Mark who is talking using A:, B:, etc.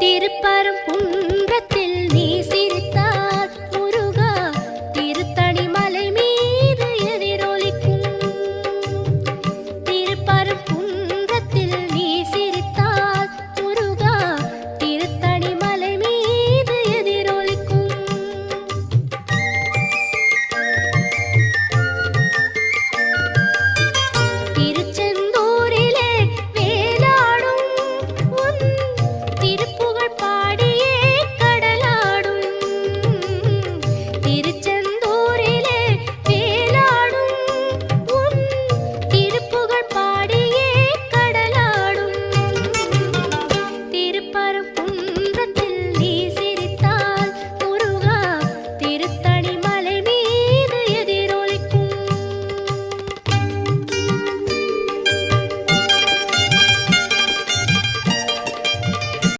A: திருப்பரங்குன்றத்தில் நீ சிரித்தால் முருகா திருத்தணி மலை மீது எதிரொலிக்கும். திருப்பரங்குன்றத்தில் நீ சிரித்தால் முருகா திருத்தணி மலை மீது எதிரொலிக்கும். திருச்செந்தூரிலே வேலாடும் உன் திருப்புகழ் பாடியே கடலாடும். திருச்செந்தூரிலே வேலாடும் உன் திருப்புகழ் பாடியே கடலாடும். திருப்பரங்குன்றத்தில்